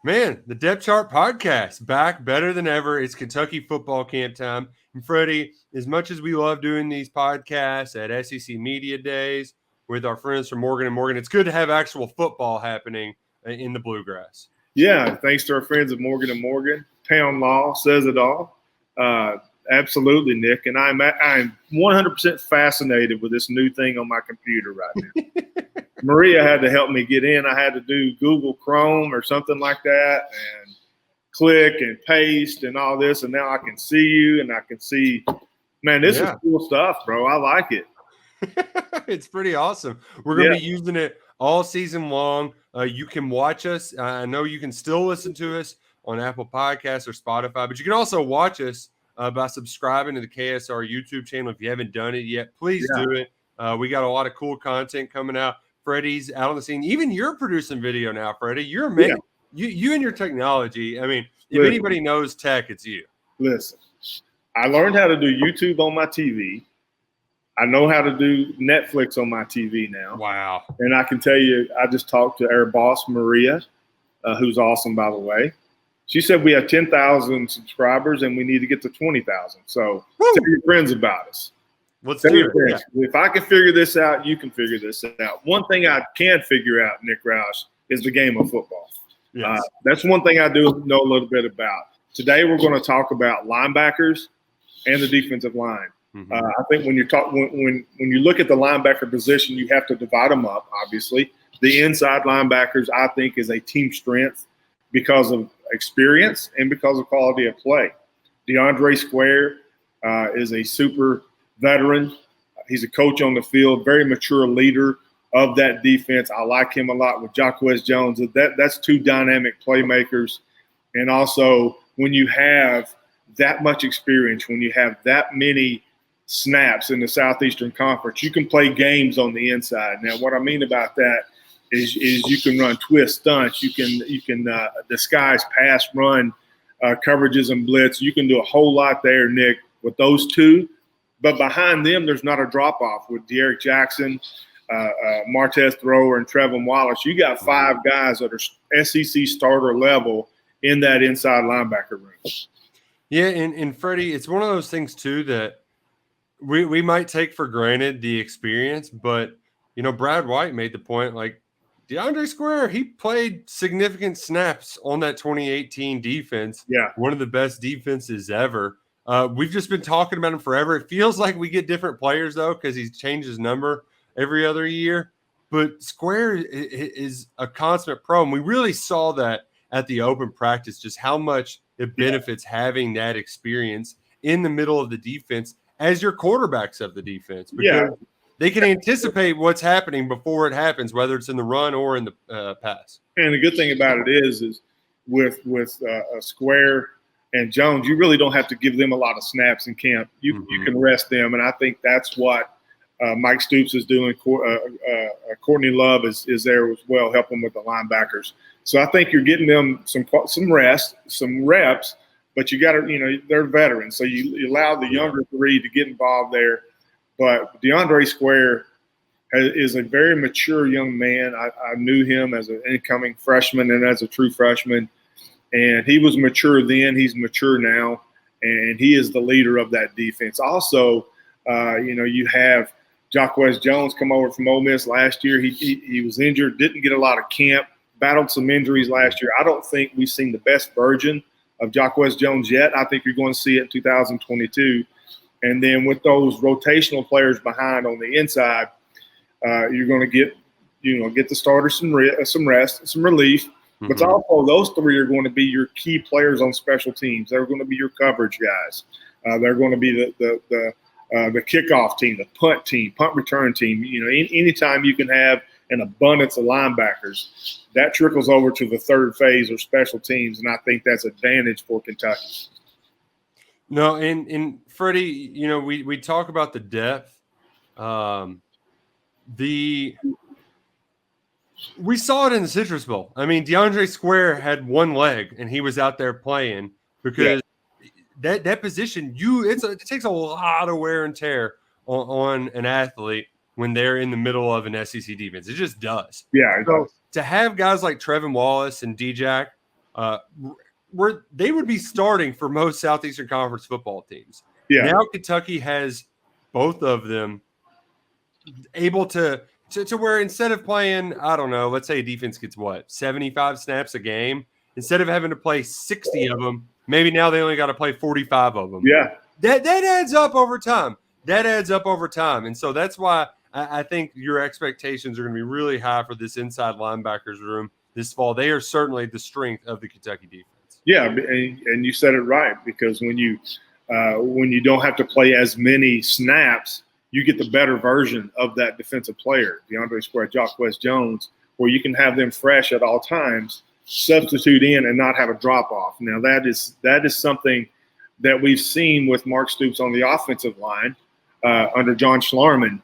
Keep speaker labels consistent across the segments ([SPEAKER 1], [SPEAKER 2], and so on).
[SPEAKER 1] Man, the Depth Chart podcast back better than ever. It's Kentucky football camp time. And Freddie, as much as we love doing these podcasts at SEC Media Days with our friends from Morgan and Morgan, it's good to have actual football happening in the Bluegrass.
[SPEAKER 2] Yeah, thanks to our friends at Morgan and Morgan. Pound Law says it all. Absolutely, Nick. And I'm 100% fascinated with this new thing on my computer right now. Maria had to help me get in. I had to do Google Chrome or something like that and click and paste and all this. And now I can see you and I can see, man, this is cool stuff, bro. I like it.
[SPEAKER 1] It's pretty awesome. We're going to be using it all season long. You can watch us. I know you can still listen to us on Apple Podcasts or Spotify, but you can also watch us by subscribing to the KSR YouTube channel. If you haven't done it yet, please do it. We got a lot of cool content coming out. Freddie's out on the scene. Even you're producing video now, Freddie. You're amazing. You and your technology. I mean, if anybody knows tech, it's you.
[SPEAKER 2] Listen, I learned how to do YouTube on my TV. I know how to do Netflix on my TV now.
[SPEAKER 1] Wow.
[SPEAKER 2] And I can tell you, I just talked to our boss, Maria, who's awesome, by the way. She said we have 10,000 subscribers and we need to get to 20,000. So tell your friends about us.
[SPEAKER 1] Let's do it.
[SPEAKER 2] Yeah. If I can figure this out, you can figure this out. One thing I can figure out, Nick Roush, is the game of football. Yes. That's one thing I do know a little bit about. Today we're going to talk about linebackers and the defensive line. Mm-hmm. I think when you look at the linebacker position, you have to divide them up, obviously. The inside linebackers, I think, is a team strength because of experience and because of quality of play. Deandre Square is a super veteran. He's a coach on the field, very mature leader of that defense. I like him a lot with Jacquez Jones. That's two dynamic playmakers. And also, when you have that much experience, when you have that many snaps in the Southeastern Conference, you can play games on the inside. Now, what I mean about that is you can run twist stunts. You can disguise pass run coverages and blitz. You can do a whole lot there, Nick, with those two. But behind them, there's not a drop-off with De'Eric Jackson, Martez Thrower, and Tre'Vonn Wallace. You got five guys that are SEC starter level in that inside linebacker room.
[SPEAKER 1] Yeah, and Freddie, it's one of those things, too, that we might take for granted the experience. But, you know, Brad White made the point, like, Deandre Square, he played significant snaps on that 2018 defense.
[SPEAKER 2] Yeah.
[SPEAKER 1] One of the best defenses ever. We've just been talking about him forever. It feels like we get different players, though, because he's changed his number every other year. But Square is a consummate pro, and we really saw that at the open practice, just how much it benefits having that experience in the middle of the defense as your quarterbacks of the defense. Because they can anticipate what's happening before it happens, whether it's in the run or in the pass.
[SPEAKER 2] And the good thing about it is with Square and Jones, you really don't have to give them a lot of snaps in camp. You can rest them, and I think that's what Mike Stoops is doing. Courtney Love is there as well, helping with the linebackers. So I think you're getting them some rest, some reps, but you got to, they're veterans, so you allow the younger three to get involved there. But Deandre Square is a very mature young man. I knew him as an incoming freshman and as a true freshman. And he was mature then. He's mature now. And he is the leader of that defense. Also, you have Jacquez Jones come over from Ole Miss last year. He was injured, didn't get a lot of camp, battled some injuries last year. I don't think we've seen the best version of Jacquez Jones yet. I think you're going to see it in 2022. And then with those rotational players behind on the inside, you're going to get the starters some rest, some relief. But also those three are going to be your key players on special teams. They're going to be your coverage guys. They're going to be the kickoff team, the punt return team. Anytime you can have an abundance of linebackers, that trickles over to the third phase or special teams, and I think that's advantage for Kentucky.
[SPEAKER 1] No, and Freddie, we talk about the depth. We saw it in the Citrus Bowl. I mean, Deandre Square had one leg, and he was out there playing because that position, it takes a lot of wear and tear on an athlete when they're in the middle of an SEC defense. It just does.
[SPEAKER 2] Yeah.
[SPEAKER 1] So to have guys like Tre'Vonn Wallace and D-Jack where they would be starting for most Southeastern Conference football teams.
[SPEAKER 2] Yeah.
[SPEAKER 1] Now Kentucky has both of them able to where instead of playing, I don't know, let's say defense gets 75 snaps a game, instead of having to play 60 of them, maybe now they only got to play 45 of them.
[SPEAKER 2] Yeah.
[SPEAKER 1] That adds up over time. And so that's why I think your expectations are going to be really high for this inside linebackers room this fall. They are certainly the strength of the Kentucky defense.
[SPEAKER 2] Yeah, and you said it right, because when you don't have to play as many snaps, you get the better version of that defensive player, Deandre Square, Jacquez Jones, where you can have them fresh at all times, substitute in and not have a drop off. Now that is something that we've seen with Mark Stoops on the offensive line under John Schlarman.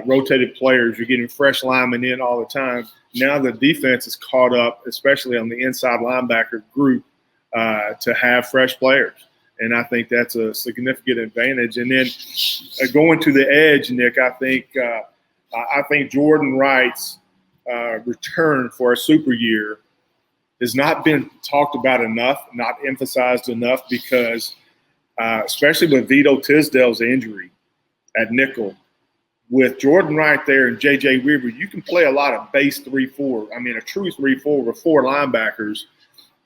[SPEAKER 2] Rotated players, you're getting fresh linemen in all the time. Now the defense is caught up, especially on the inside linebacker group, to have fresh players. And I think that's a significant advantage. And then going to the edge, Nick, I think Jordan Wright's return for a super year has not been talked about enough, not emphasized enough, because especially with Vito Tisdale's injury at nickel, with Jordan Wright there and J.J. Weaver, you can play a lot of base 3-4. I mean, a true 3-4 with 4 linebackers.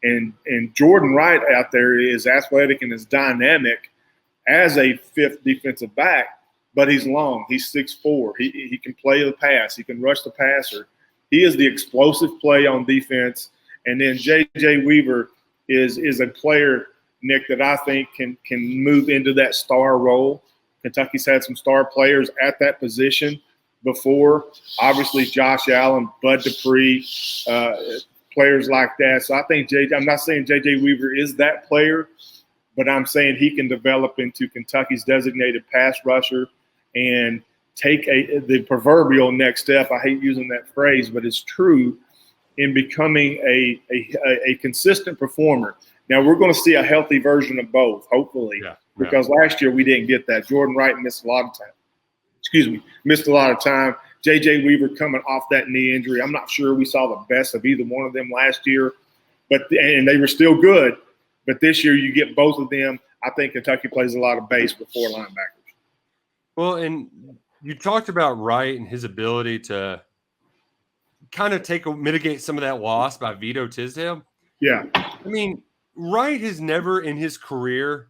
[SPEAKER 2] And Jordan Wright out there is athletic and is dynamic as a 5th defensive back, but he's long. He's 6'4". He can play the pass. He can rush the passer. He is the explosive play on defense. And then J.J. Weaver is a player, Nick, that I think can move into that star role. Kentucky's had some star players at that position before. Obviously, Josh Allen, Bud Dupree, players like that. So I think I'm not saying J.J. Weaver is that player, but I'm saying he can develop into Kentucky's designated pass rusher and take the proverbial next step. I hate using that phrase, but it's true, in becoming a consistent performer. Now, we're going to see a healthy version of both, hopefully, because last year we didn't get that. Jordan Wright missed a lot of time. J.J. Weaver coming off that knee injury. I'm not sure we saw the best of either one of them last year, and they were still good. But this year you get both of them. I think Kentucky plays a lot of base with 4 linebackers.
[SPEAKER 1] Well, and you talked about Wright and his ability to kind of mitigate some of that loss by Vito Tisdale.
[SPEAKER 2] Yeah.
[SPEAKER 1] I mean, Wright has never in his career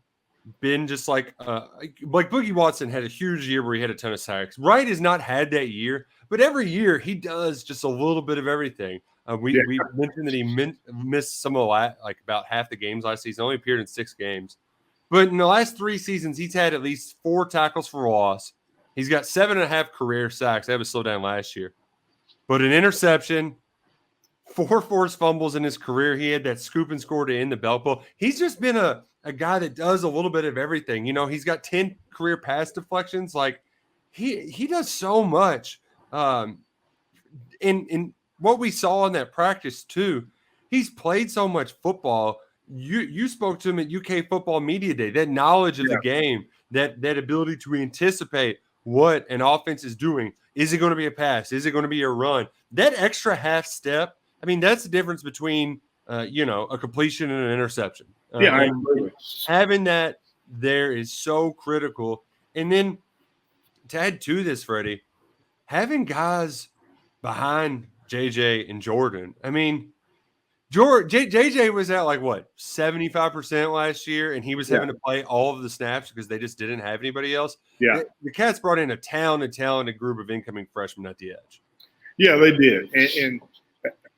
[SPEAKER 1] been just like Boogie Watson had a huge year where he had a ton of sacks. Wright has not had that year, but every year he does just a little bit of everything. We mentioned that he missed some of about half the games last season, only appeared in 6 games. But in the last 3 seasons, he's had at least 4 tackles for loss. He's got 7.5 career sacks. That was slowed down last year. But an interception, 4 forced fumbles in his career. He had that scoop and score to end the belt bowl. He's just been a guy that does a little bit of everything. You know, he's got 10 career pass deflections. Like, he does so much. In what we saw in that practice too, he's played so much football. You spoke to him at UK Football Media Day. That knowledge of the game, that ability to anticipate what an offense is doing. Is it going to be a pass? Is it going to be a run? That extra half step, I mean, that's the difference between a completion and an interception.
[SPEAKER 2] Absolutely.
[SPEAKER 1] Having that there is so critical. And then to add to this, Freddie, having guys behind JJ and Jordan. I mean, JJ was at 75% last year, and he was having to play all of the snaps because they just didn't have anybody else.
[SPEAKER 2] Yeah.
[SPEAKER 1] The Cats brought in a talented group of incoming freshmen at the edge.
[SPEAKER 2] Yeah, they did. And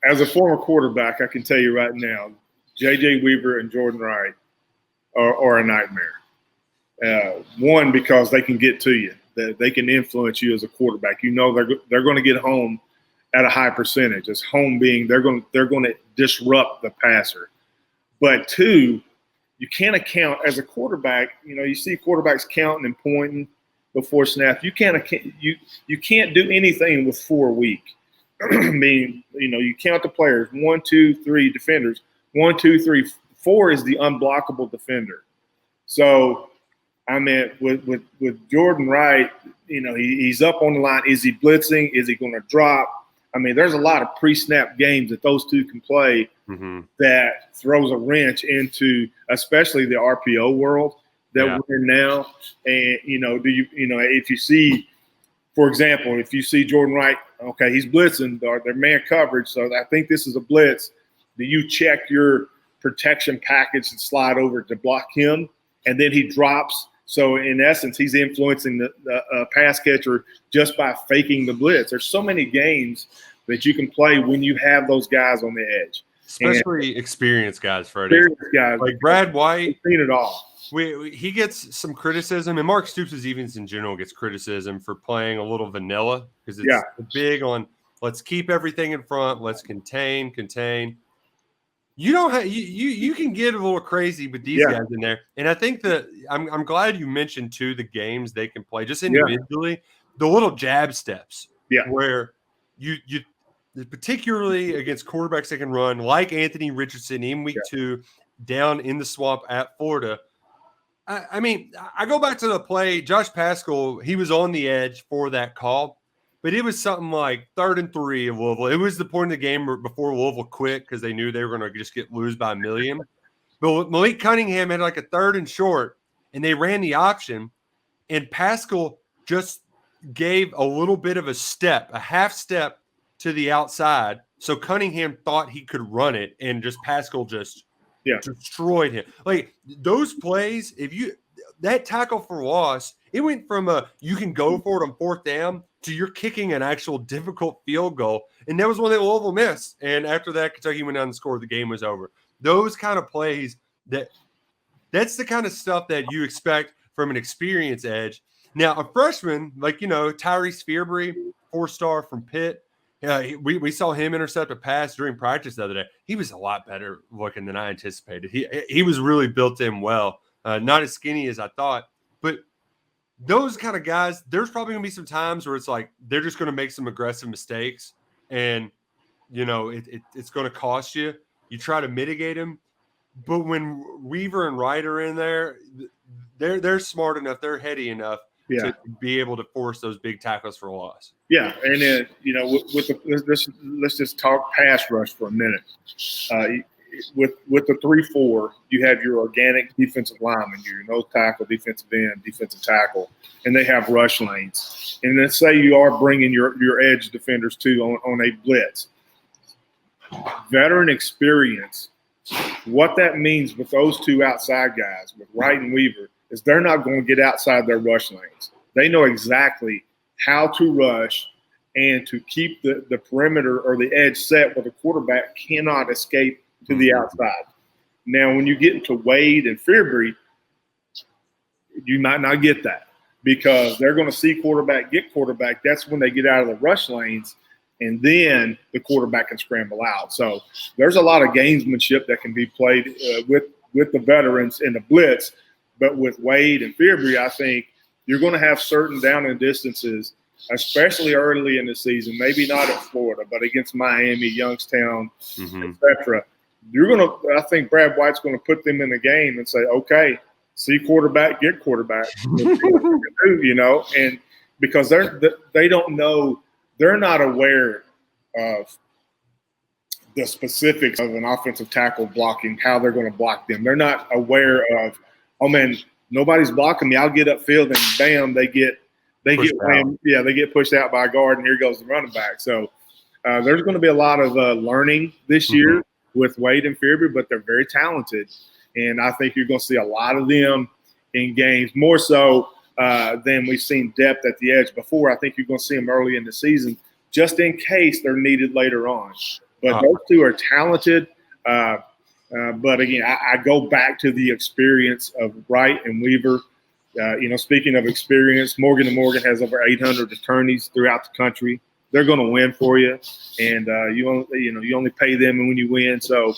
[SPEAKER 2] as a former quarterback, I can tell you right now, J.J. Weaver and Jordan Wright are a nightmare. One, because they can get to you. They can influence you as a quarterback. You know they're going to get home at a high percentage. As home being they're going to disrupt the passer. But 2, you can't account as a quarterback. You know, you see quarterbacks counting and pointing before snap. You can't do anything with 4 weak. I mean, you count the players, 1, 2, 3 defenders, 1, 2, 3, 4 is the unblockable defender. So, I mean, with Jordan Wright, he's up on the line. Is he blitzing? Is he going to drop? I mean, there's a lot of pre-snap games that those two can play that throws a wrench into, especially the RPO world that we're in now. And, if you see, for example, if you see Jordan Wright, okay, he's blitzing, they're man coverage, so I think this is a blitz. Do you check your protection package and slide over to block him, and then he drops? So in essence, he's influencing the pass catcher just by faking the blitz. There's so many games that you can play when you have those guys on the edge,
[SPEAKER 1] especially experienced guys. Freddie,
[SPEAKER 2] guys
[SPEAKER 1] like Brad White,
[SPEAKER 2] seen it all.
[SPEAKER 1] He gets some criticism, and Mark Stoops even in general gets criticism for playing a little vanilla because it's big on let's keep everything in front, let's contain. You don't have you can get a little crazy with these guys in there, and I think that I'm glad you mentioned too the games they can play just individually, the little jab steps, where you particularly against quarterbacks that can run like Anthony Richardson in week 2 down in the swamp at Florida. I mean, I go back to the play. Josh Paschal, he was on the edge for that call, but it was something like 3rd and 3 of Louisville. It was the point of the game before Louisville quit because they knew they were going to just lose by a million. But Malik Cunningham had like a 3rd and short, and they ran the option, and Paschal just gave a little bit of a half step to the outside, so Cunningham thought he could run it, and just Paschal just destroyed him. Like those plays, that tackle for loss, it went from you can go for it on 4th down to you're kicking an actual difficult field goal. And that was one that Louisville missed. And after that, Kentucky went down and scored. The game was over. Those kind of plays, that's the kind of stuff that you expect from an experienced edge. Now, a freshman, like, Tyrese Fearbury, 4-star from Pitt, we saw him intercept a pass during practice the other day. He was a lot better looking than I anticipated. He was really built in well. Not as skinny as I thought. But those kind of guys, there's probably going to be some times where it's like they're just going to make some aggressive mistakes. And, it's going to cost you. You try to mitigate them. But when Weaver and Wright are in there, they're smart enough. They're heady enough to be able to force those big tackles for a loss. Yeah,
[SPEAKER 2] and then let's just talk pass rush for a minute. With the 3-4, you have your organic defensive lineman, your nose tackle, defensive end, defensive tackle, and they have rush lanes. And let's say you are bringing your edge defenders too on a blitz. Veteran experience. What that means with those two outside guys, with Wright and Weaver, is they're not going to get outside their rush lanes. They know exactly how to rush and to keep the perimeter or the edge set where the quarterback cannot escape to the outside. Now, when you get into Wade and Fearbury, you might not get that because they're going to see get quarterback. That's when they get out of the rush lanes, and then the quarterback can scramble out. So there's a lot of gamesmanship that can be played with the veterans in the blitz. But with Wade and Fearbury, I think you're going to have certain down and distances, especially early in the season, maybe not at Florida, but against Miami, Youngstown, etc. I think Brad White's going to put them in the game and say, okay, see quarterback, get quarterback, and because they don't know, they're not aware of the specifics of an offensive tackle blocking, how they're going to block them. They're not aware of, oh man, nobody's blocking me. I'll get upfield and bam, they get pushed out by a guard, and here goes the running back. So there's going to be a lot of learning this year with Wade and Fearbury, but they're very talented, and I think you're going to see a lot of them in games, more so than we've seen depth at the edge before. I think you're going to see them early in the season, just in case they're needed later on. But those two are talented. But again, I go back to the experience of Wright and Weaver. Speaking of experience, Morgan & Morgan has over 800 attorneys throughout the country. They're going to win for you, and you only pay them when you win. So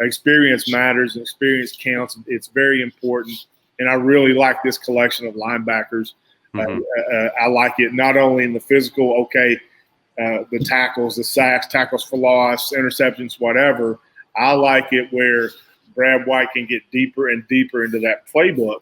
[SPEAKER 2] experience matters, and experience counts. It's very important, and I really like this collection of linebackers. I like it not only in the physical, the tackles, the sacks, tackles for loss, interceptions, whatever. I like it where Brad White can get deeper and deeper into that playbook,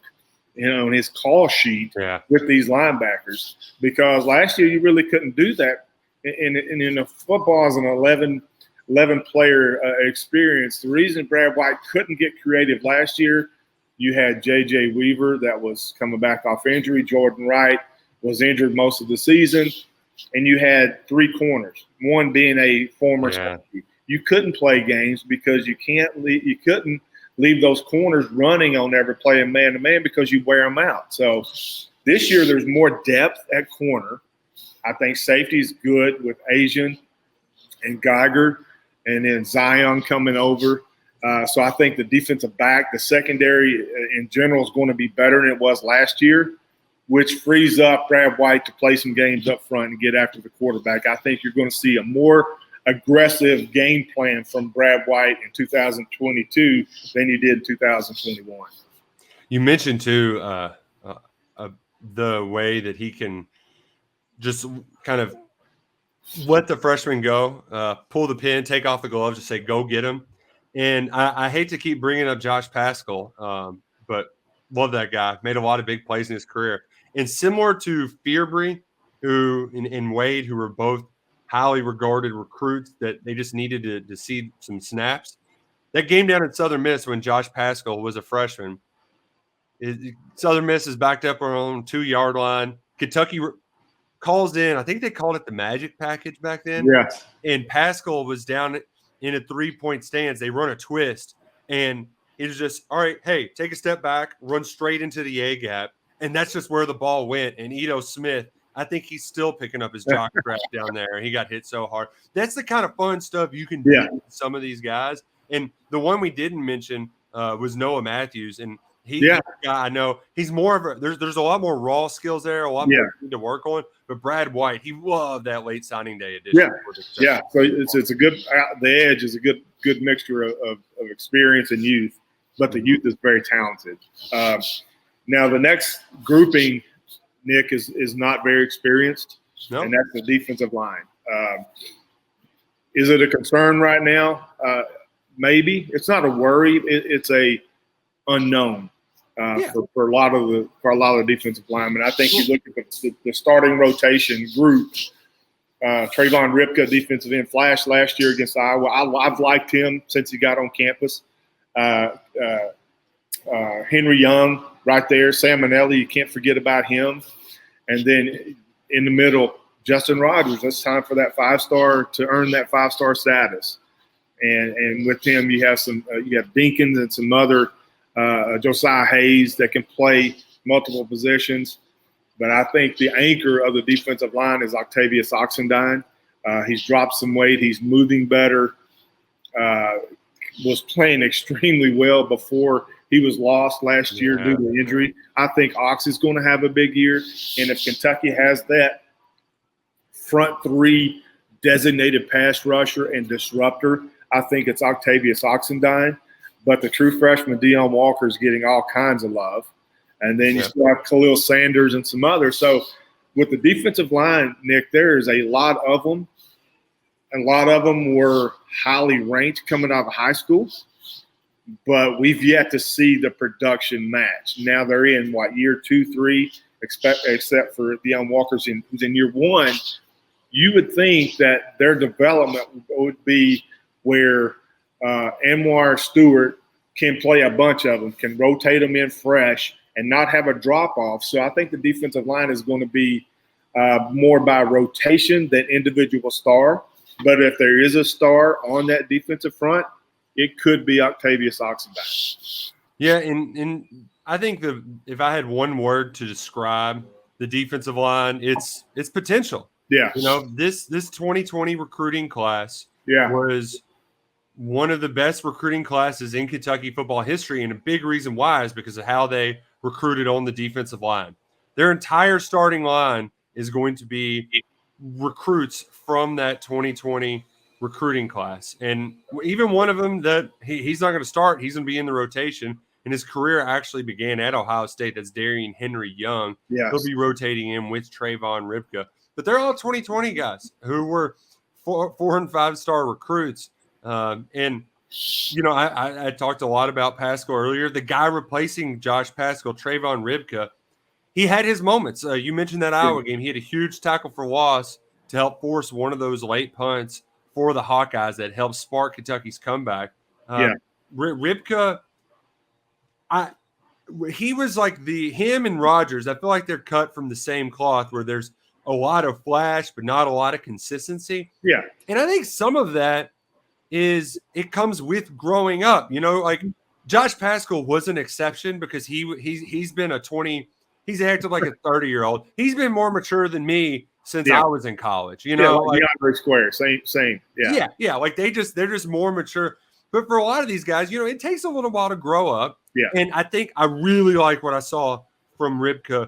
[SPEAKER 2] in his call sheet with these linebackers, because last year you really couldn't do that. In the football is an 11 11-player experience. The reason Brad White couldn't get creative last year, you had J.J. Weaver that was coming back off injury. Jordan Wright was injured most of the season. And you had 3 corners, one being a former safety. You couldn't play games because you couldn't leave those corners running on every play and man-to-man because you wear them out. So this year there's more depth at corner. I think safety is good with Asian and Geiger, and then Zion coming over. So I think the defensive back, the secondary in general is going to be better than it was last year, which frees up Brad White to play some games up front and get after the quarterback. I think you're going to see a more aggressive game plan from Brad White in 2022 than you did in 2021.
[SPEAKER 1] You mentioned, too, the way that he can just kind of let the freshman go, pull the pin, take off the gloves, just say, go get him. And I hate to keep bringing up Josh Paschal, but love that guy. Made a lot of big plays in his career. And similar to Fearbury, who and Wade, who were both highly regarded recruits that they just needed to see some snaps. That game down at Southern Miss when Josh Paschal was a freshman, Southern Miss is backed up on 2-yard line. Kentucky calls in, I think they called it the magic package back then.
[SPEAKER 2] Yeah.
[SPEAKER 1] And Paschal was down in a 3-point stance. They run a twist, and it was just, all right, hey, take a step back, run straight into the A gap. And that's just where the ball went. And Ito Smith, I think he's still picking up his jock strap down there. He got hit so hard. That's the kind of fun stuff you can do with some of these guys. And the one we didn't mention was Noah Matthews. And he's a guy I know. He's more of a there's a lot more raw skills there, a lot more to work on. But Brad White, he loved that late signing day edition.
[SPEAKER 2] Yeah. So it's a good the edge is a good mixture of experience and youth, but the youth is very talented. Now the next grouping, Nick, is not very experienced, and that's the defensive line. Is it a concern right now? Maybe. It's not a worry. It's a unknown for a lot of the defensive linemen. I think you look at the starting rotation group. Tre'Vonn Rybka, defensive end, flash last year against Iowa. I've liked him since he got on campus. Henry Young right there. Sam Manelli, you can't forget about him. And then in the middle, Justin Rogers. It's time for that 5-star to earn that 5-star status. And with him, you have you have Dinkins and some other Josiah Hayes that can play multiple positions. But I think the anchor of the defensive line is Octavius Oxendine. He's dropped some weight. He's moving better. Was playing extremely well before he was lost last year due to injury. I think Ox is going to have a big year. And if Kentucky has that front 3 designated pass rusher and disruptor, I think it's Octavius Oxendine. But the true freshman, Deion Walker, is getting all kinds of love. And then you still have Khalil Sanders and some others. So with the defensive line, Nick, there is a lot of them. A lot of them were highly ranked coming out of high school. But we've yet to see the production match. Now they're in, year 2, 3, except for Deion Walker's who's in year 1. You would think that their development would be where Anwar Stewart can play a bunch of them, can rotate them in fresh and not have a drop-off. So I think the defensive line is going to be more by rotation than individual star. But if there is a star on that defensive front, it could be Octavius Oxendine.
[SPEAKER 1] Yeah, and I think if I had one word to describe the defensive line, it's potential.
[SPEAKER 2] Yeah.
[SPEAKER 1] This 2020 recruiting class was one of the best recruiting classes in Kentucky football history, and a big reason why is because of how they recruited on the defensive line. Their entire starting line is going to be recruits from that 2020 recruiting class. And even one of them that he's not going to start, he's going to be in the rotation. And his career actually began at Ohio State. That's Darian Henry Young.
[SPEAKER 2] Yes.
[SPEAKER 1] He'll be rotating in with Tre'Vonn Rybka. But they're all 2020 guys who were 4 and 5-star recruits. I talked a lot about Paschal earlier. The guy replacing Josh Paschal, Tre'Vonn Rybka, he had his moments. You mentioned that Iowa game. He had a huge tackle for loss to help force one of those late punts for the Hawkeyes that helped spark Kentucky's comeback. Rybka, he was like him and Rodgers. I feel like they're cut from the same cloth where there's a lot of flash, but not a lot of consistency.
[SPEAKER 2] Yeah.
[SPEAKER 1] And I think some of that it comes with growing up, like Josh Paschal was an exception because he's been he's acted like a 30-year-old. He's been more mature than me since I was in college,
[SPEAKER 2] like Deandre Square, same.
[SPEAKER 1] Yeah. Like they're just more mature. But for a lot of these guys, it takes a little while to grow up.
[SPEAKER 2] Yeah.
[SPEAKER 1] And I think I really like what I saw from Rybka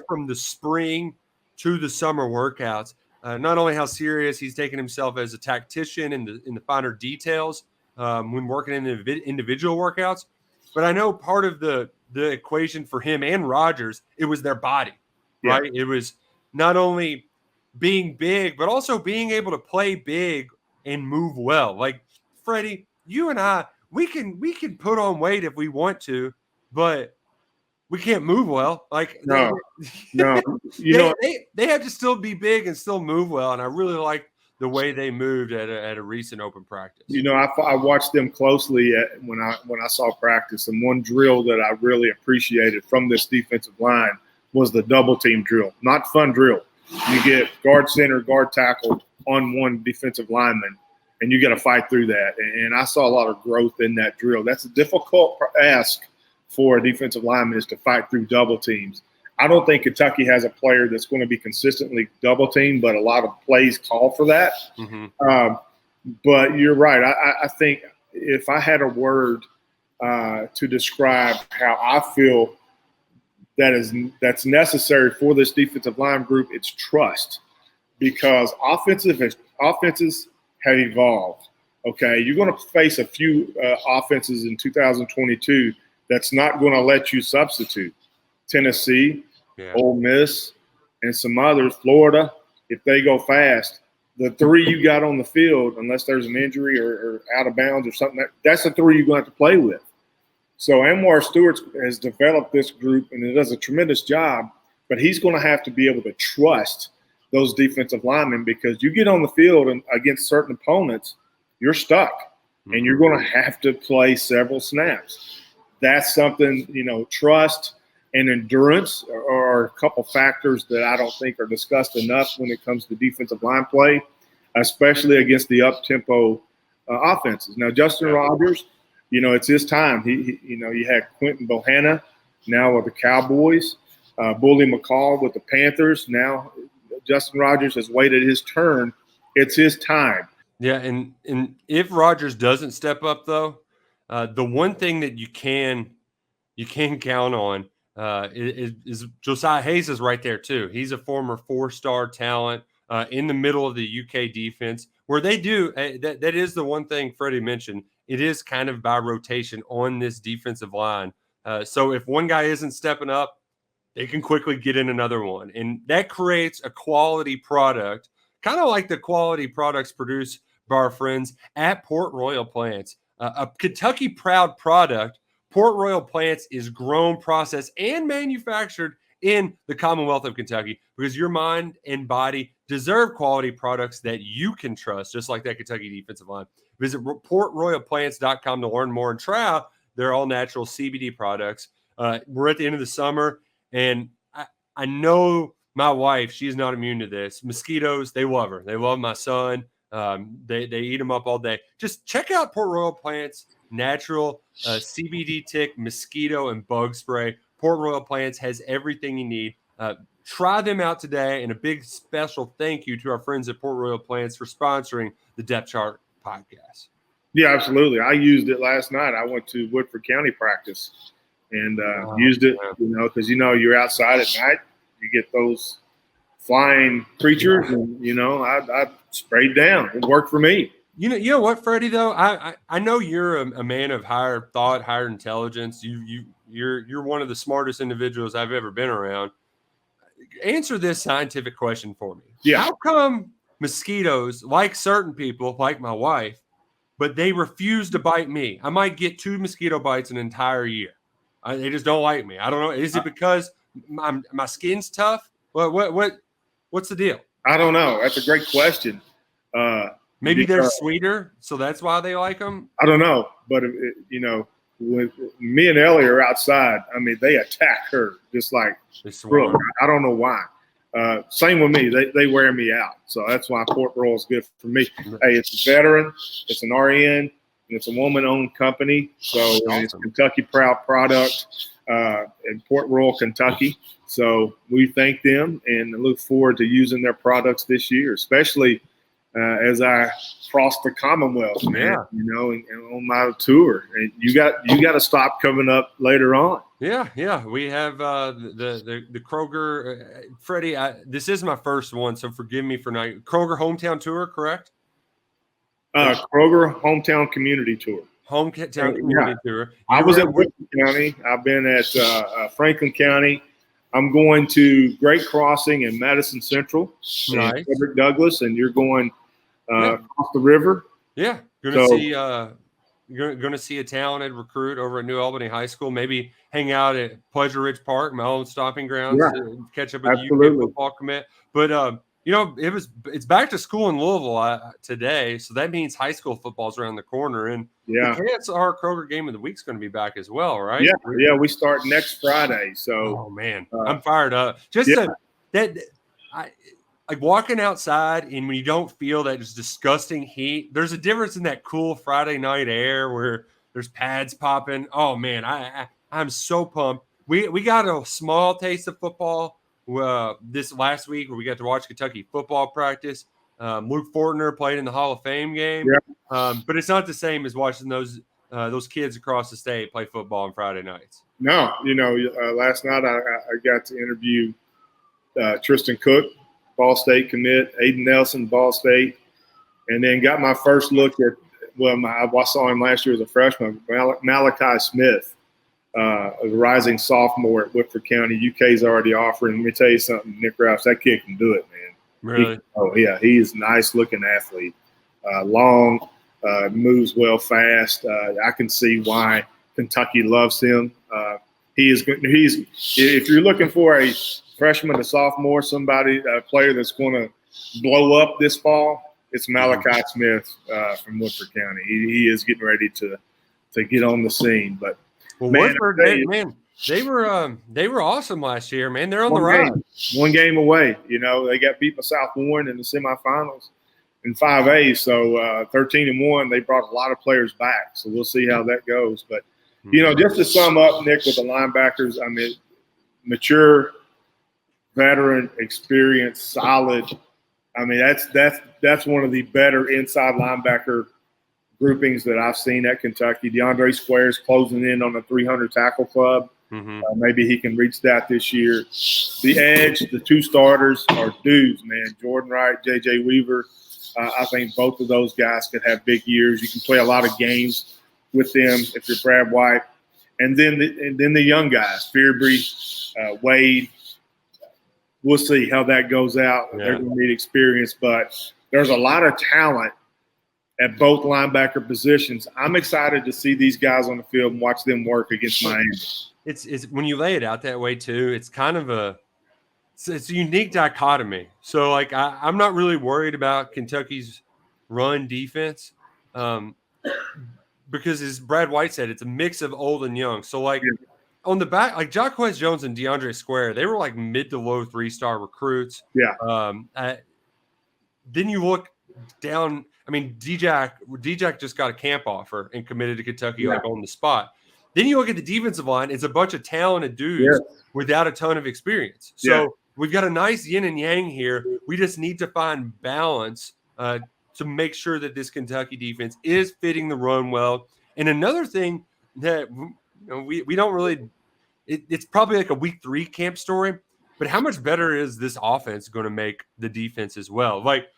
[SPEAKER 1] from the spring to the summer workouts. Not only how serious he's taken himself as a tactician in the finer details when working in the individual workouts, but I know part of the equation for him and Rodgers, it was their body, right? It was not only being big, but also being able to play big and move well. Like Freddie, you and I, we can put on weight if we want to, but we can't move well. Like
[SPEAKER 2] no.
[SPEAKER 1] They have to still be big and still move well. And I really like the way they moved at a recent open practice.
[SPEAKER 2] I watched them closely when I saw practice, and one drill that I really appreciated from this defensive line was the double team drill. Not fun drill. You get guard center, guard tackle on one defensive lineman, and you got to fight through that. And I saw a lot of growth in that drill. That's a difficult ask for a defensive lineman, is to fight through double teams. I don't think Kentucky has a player that's going to be consistently double teamed, but a lot of plays call for that.
[SPEAKER 1] Mm-hmm.
[SPEAKER 2] But you're right. I think if I had a word to describe how I feel that's necessary for this defensive line group, it's trust, because offenses have evolved. Okay, you're going to face a few offenses in 2022 that's not going to let you substitute. Tennessee, Ole Miss, and some others, Florida, if they go fast, the three you got on the field, unless there's an injury or out of bounds or something, that's the three you're going to have to play with. So Anwar Stewart has developed this group, and it does a tremendous job, but he's going to have to be able to trust those defensive linemen, because you get on the field and against certain opponents, you're stuck, and you're going to have to play several snaps. That's something, trust and endurance are a couple factors that I don't think are discussed enough when it comes to defensive line play, especially against the up-tempo offenses. Now, Justin Rodgers, it's his time. You had Quentin Bohanna now with the Cowboys, Bully McCall with the Panthers. Now Justin Rodgers has waited his turn. It's his time.
[SPEAKER 1] Yeah, and if Rodgers doesn't step up, though, the one thing that you can count on is Josiah Hayes is right there too. He's a former 4-star talent in the middle of the UK defense, where they do that is the one thing Freddie mentioned. It is kind of by rotation on this defensive line. So if one guy isn't stepping up, they can quickly get in another one, and that creates a quality product, kind of like the quality products produced by our friends at Port Royal Plants, a Kentucky proud product. Port Royal Plants is grown, processed, and manufactured in the Commonwealth of Kentucky, because your mind and body deserve quality products that you can trust, just like that Kentucky defensive line. Visit portroyalplants.com to learn more and try out their all-natural CBD products. We're at the end of the summer, and I know my wife, she's not immune to this. Mosquitoes, they love her. They love my son. They eat them up all day. Just check out Port Royal Plants natural CBD tick, mosquito, and bug spray. Port Royal Plants has everything you need. Try them out today, and a big special thank you to our friends at Port Royal Plants for sponsoring the Depth Chart podcast.
[SPEAKER 2] Yeah, absolutely. I used it last night. I went to Woodford County practice and used it, because you're outside at night, you get those flying creatures, and I sprayed down. It worked for me.
[SPEAKER 1] You know what, Freddie? Though I know you're a man of higher thought, higher intelligence. You're one of the smartest individuals I've ever been around. Answer this scientific question for me.
[SPEAKER 2] Yeah.
[SPEAKER 1] How come mosquitoes like certain people, like my wife, but they refuse to bite me? I might get 2 mosquito bites an entire year. They just don't like me. I don't know. Is it because my skin's tough? What's the deal?
[SPEAKER 2] I don't know. That's a great question.
[SPEAKER 1] Maybe they're sweeter, so that's why they like them.
[SPEAKER 2] I don't know, but when me and Ellie are outside, I mean, they attack her just like Brooke. I don't know why. Same with me. They wear me out. So that's why Port Royal is good for me. Hey, it's a veteran. It's an RN. And it's a woman-owned company. So awesome. It's a Kentucky proud product in Port Royal, Kentucky. So we thank them and look forward to using their products this year, especially as I cross the Commonwealth, man, and on my tour. And you got to stop coming up later on.
[SPEAKER 1] Yeah. We have the Kroger, Freddie. This is my first one, so forgive me for not Kroger hometown tour, correct?
[SPEAKER 2] Kroger hometown community tour.
[SPEAKER 1] Hometown community tour.
[SPEAKER 2] I was at Wilson County. I've been at Franklin County. I'm going to Great Crossing in Madison Central,
[SPEAKER 1] nice.
[SPEAKER 2] Frederick Douglass, and you're going across the river.
[SPEAKER 1] Yeah, you're going to see a talented recruit over at New Albany High School. Maybe hang out at Pleasure Ridge Park, my own stomping grounds, to catch up with you, football commit. But it's back to school in Louisville today, so that means high school football's around the corner, and the KSR Kroger game of the week's going to be back as well, right?
[SPEAKER 2] Yeah, we start next Friday. So,
[SPEAKER 1] oh man, I'm fired up. Like walking outside, and when you don't feel that just disgusting heat, there's a difference in that cool Friday night air where there's pads popping. Oh man, I'm so pumped. We got a small taste of football this last week where we got to watch Kentucky football practice. Luke Fortner played in the Hall of Fame game, but it's not the same as watching those kids across the state play football on Friday nights.
[SPEAKER 2] No, last night I got to interview Tristan Cook, Ball State commit, Aiden Nelson, Ball State, and then got my first look at I saw him last year as a freshman, Malachi Smith. A rising sophomore at Whitford County. UK's already offering. Let me tell you something, Nick Roush, that kid can do it, man.
[SPEAKER 1] Really?
[SPEAKER 2] He is a nice-looking athlete. Long, moves well fast. I can see why Kentucky loves him. He's if you're looking for a freshman to sophomore, a player that's going to blow up this fall, it's Malachi Smith from Whitford County. He is getting ready to get on the scene, but.
[SPEAKER 1] Well, Woodford, they were awesome last year, man. They're on the rise.
[SPEAKER 2] One game away. They got beat by South Warren in the semifinals in 5A. So 13-1, they brought a lot of players back. So we'll see how that goes. But just to sum up, Nick, with the linebackers, I mean, mature, veteran, experienced, solid. I mean, that's one of the better inside linebacker groupings that I've seen at Kentucky. Deandre Square is closing in on the 300 tackle club. Maybe he can reach that this year. The edge, the two starters are dudes, man. Jordan Wright, J.J. Weaver. I think both of those guys could have big years. You can play a lot of games with them if you're Brad White. And then the young guys, Fearbury, Wade. We'll see how that goes out. They're going to need experience, but there's a lot of talent at both linebacker positions. I'm excited to see these guys on the field and watch them work against Miami.
[SPEAKER 1] It's when you lay it out that way too, it's kind of it's a unique dichotomy. So like I'm not really worried about Kentucky's run defense because as Brad White said, it's a mix of old and young. So like on the back, like Jacquez Jones and Deandre Square, they were like mid to low 3-star recruits. Then you look down. I mean, D-Jack just got a camp offer and committed to Kentucky like on the spot. Then you look at the defensive line; it's a bunch of talented dudes without a ton of experience. So we've got a nice yin and yang here. We just need to find balance to make sure that this Kentucky defense is fitting the run well. And another thing that we don't really it's probably like a week 3 camp story, but how much better is this offense going to make the defense as well? Like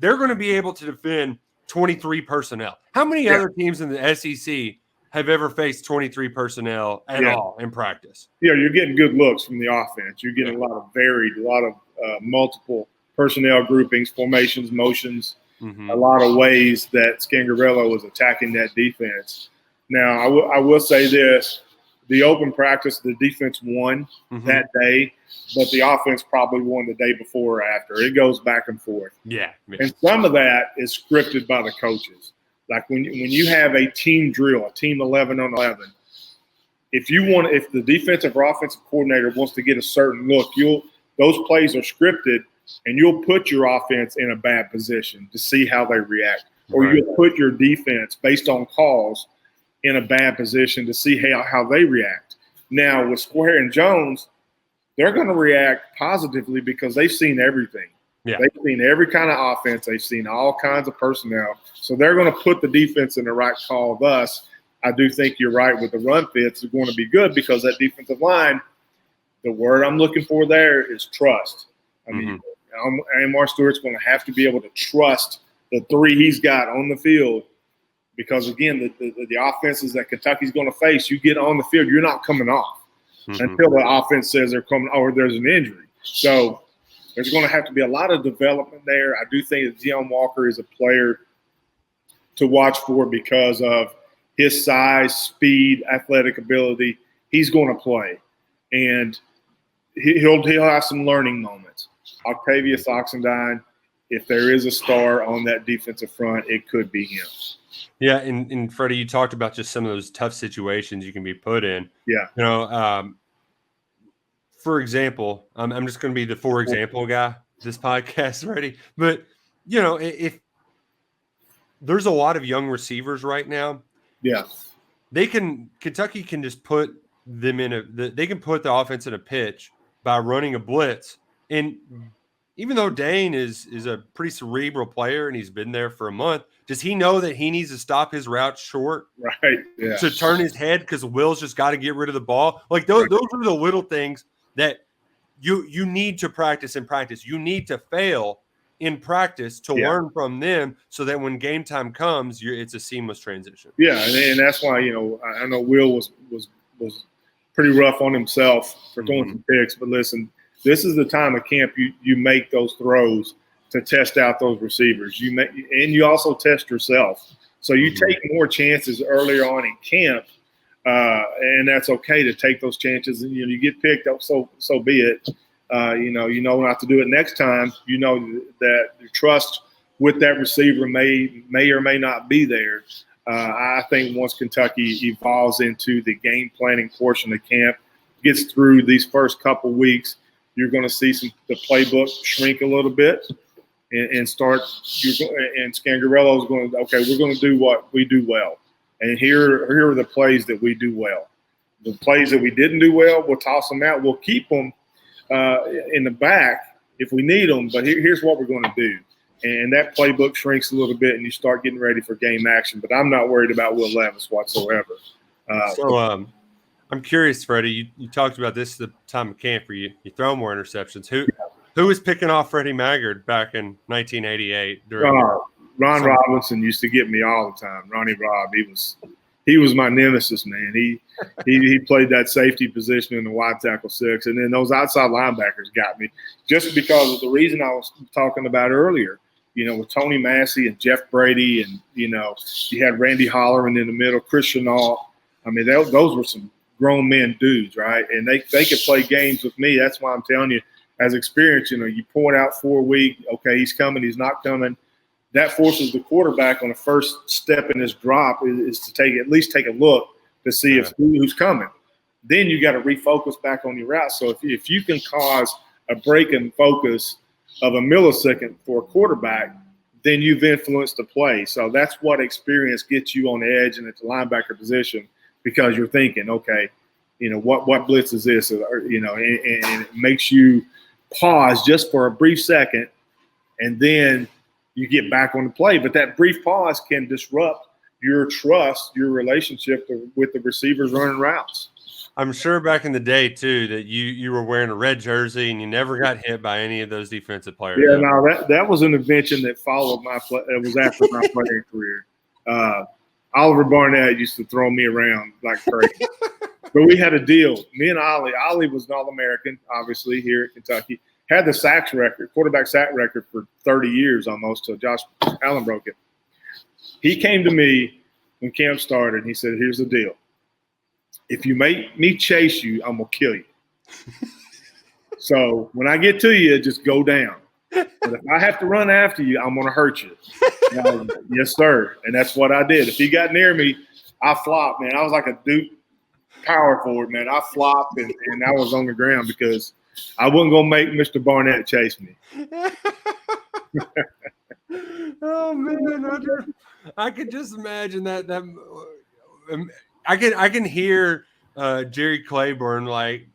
[SPEAKER 1] they're going to be able to defend 23 personnel. How many other teams in the SEC have ever faced 23 personnel at all in practice?
[SPEAKER 2] You're getting good looks from the offense. You're getting a lot of multiple personnel groupings, formations, motions, a lot of ways that Scangarello was attacking that defense. Now, I will say this. the open practice, the defense won that day, but the offense probably won the day before or after. It goes back and forth.
[SPEAKER 1] Yeah.
[SPEAKER 2] And some of that is scripted by the coaches. Like when you have a team drill, a team 11 on 11, if the defensive or offensive coordinator wants to get a certain look, those plays are scripted, and you'll put your offense in a bad position to see how they react, or you'll put your defense based on calls in a bad position to see how they react. Now with Square and Jones, they're going to react positively because they've seen everything.
[SPEAKER 1] Yeah.
[SPEAKER 2] They've seen every kind of offense. They've seen all kinds of personnel. So they're going to put the defense in the right call. Thus, I do think you're right with the run fits are going to be good because that defensive line, the word I'm looking for there is trust. I mean, Amar Stewart's going to have to be able to trust the three he's got on the field because, again, the offenses that Kentucky's going to face, you get on the field, you're not coming off until the offense says they're coming or there's an injury. So there's going to have to be a lot of development there. I do think that Deion Walker is a player to watch for because of his size, speed, athletic ability. He's going to play, and he'll have some learning moments. Octavius Oxendine, if there is a star on that defensive front, it could be him.
[SPEAKER 1] Yeah, and Freddie, you talked about just some of those tough situations you can be put in.
[SPEAKER 2] Yeah.
[SPEAKER 1] You know, for example, I'm just going to be the for example guy this podcast, Freddie. But, you know, if there's a lot of young receivers right now, Kentucky can just put them they can put the offense in a pitch by running a blitz. And even though Dane is a pretty cerebral player and he's been there for a month, does he know that he needs to stop his route short to turn his head because Will's just got to get rid of the ball? Like those are the little things that you need to practice in practice. You need to fail in practice to learn from them so that when game time comes, it's a seamless transition.
[SPEAKER 2] Yeah, and that's why, you know, I know Will was pretty rough on himself for throwing some picks, but listen, this is the time of camp you make those throws to test out those receivers. And you also test yourself. So you take more chances earlier on in camp, and that's okay to take those chances. And you get picked up, so be it. You know not to do it next time. You know that your trust with that receiver may or may not be there. I think once Kentucky evolves into the game planning portion of camp, gets through these first couple weeks, you're going to see the playbook shrink a little bit and start. And Scangarello's going to, okay, we're going to do what we do well. And here are the plays that we do well. The plays that we didn't do well, we'll toss them out. We'll keep them in the back if we need them. But here's what we're going to do. And that playbook shrinks a little bit, and you start getting ready for game action. But I'm not worried about Will Levis whatsoever.
[SPEAKER 1] I'm curious, Freddie. You talked about this at the time of camp where you throw more interceptions. Who was picking off Freddie Maggard back in 1988?
[SPEAKER 2] Ron Robinson used to get me all the time. Ronnie Robb, he was my nemesis, man. He played that safety position in the wide tackle 6, and then those outside linebackers got me just because of the reason I was talking about earlier. You know, with Tony Massey and Jeff Brady, and you know, you had Randy Holleran in the middle, Chris Chenault. I mean, those were some grown men dudes, right? And they could play games with me. That's why I'm telling you, as experience, you know, you point out 4 weeks, okay, he's coming, he's not coming. That forces the quarterback on the first step in his drop is to at least take a look to see who's coming. Then you got to refocus back on your route. So if you can cause a break in focus of a millisecond for a quarterback, then you've influenced the play. So that's what experience gets you on the edge and at the linebacker position, because you're thinking, okay, you know, what blitz is this? Or, you know, and it makes you pause just for a brief second, and then you get back on the play. But that brief pause can disrupt your trust, your relationship with the receivers running routes.
[SPEAKER 1] I'm sure back in the day, too, that you were wearing a red jersey and you never got hit by any of those defensive players.
[SPEAKER 2] Yeah, no, that was an invention that followed my play. It was after my playing career. Oliver Barnett used to throw me around like crazy. But we had a deal. Me and Ollie. Ollie was an All-American, obviously, here at Kentucky. Had the sacks record, quarterback sack record for 30 years almost, till Josh Allen broke it. He came to me when camp started, and he said, here's the deal. if you make me chase you, I'm gonna kill you. So when I get to you, just go down. But if I have to run after you, I'm gonna hurt you. Yes, sir. And that's what I did. If he got near me, I flopped, man. I was like a Duke power forward, man. I flopped and I was on the ground because I wasn't gonna make Mr. Barnett chase me.
[SPEAKER 1] Oh man, I could just imagine that. I can hear Jerry Claiborne like,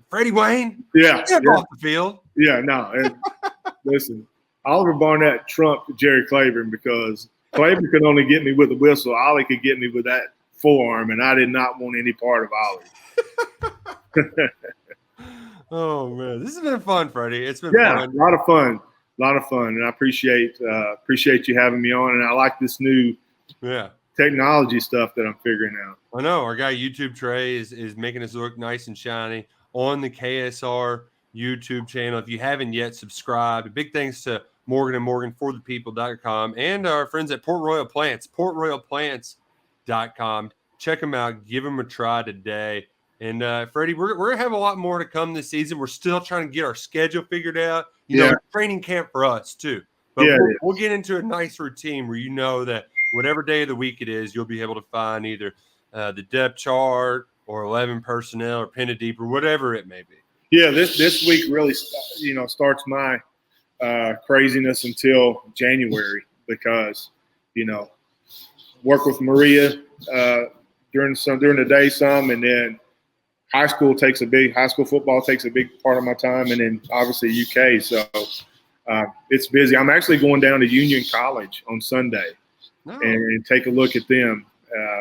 [SPEAKER 1] Freddie Wayne,
[SPEAKER 2] Yeah,
[SPEAKER 1] get off the field.
[SPEAKER 2] Yeah, no. And listen, Oliver Barnett trumped Jerry Claiborne because Claiborne could only get me with a whistle. Ollie could get me with that forearm, and I did not want any part of Ollie.
[SPEAKER 1] Oh man, this has been fun, Freddie. It's been
[SPEAKER 2] fun.
[SPEAKER 1] A
[SPEAKER 2] lot of fun, and I appreciate you having me on. And I like this new technology stuff that I'm figuring out.
[SPEAKER 1] I know our guy YouTube Trey is making us look nice and shiny on the KSR YouTube channel. If you haven't yet, subscribe. Big thanks to Morgan and Morgan for the people.com and our friends at Port Royal Plants, portroyalplants.com. Check them out. Give them a try today. And Freddie, we're going to have a lot more to come this season. We're still trying to get our schedule figured out. You know, training camp for us too. But we'll get into a nice routine where you know that whatever day of the week it is, you'll be able to find either the depth chart or 11 personnel or pin it deep or whatever it may be.
[SPEAKER 2] Yeah, this week really, starts my craziness until January because, work with Maria during the day some, and then high school football takes a big part of my time, and then obviously UK. So it's busy. I'm actually going down to Union College on Sunday and take a look at them.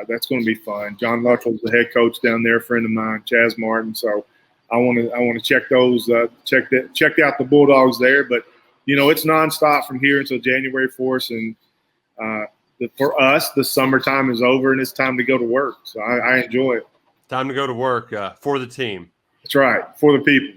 [SPEAKER 2] That's going to be fun. John Luttrell's the head coach down there, a friend of mine, Chaz Martin. So I want to check those, check out the Bulldogs there. But it's nonstop from here until January 4th, and for us, the summertime is over and it's time to go to work. So I enjoy it.
[SPEAKER 1] Time to go to work for the team.
[SPEAKER 2] That's right, for the people.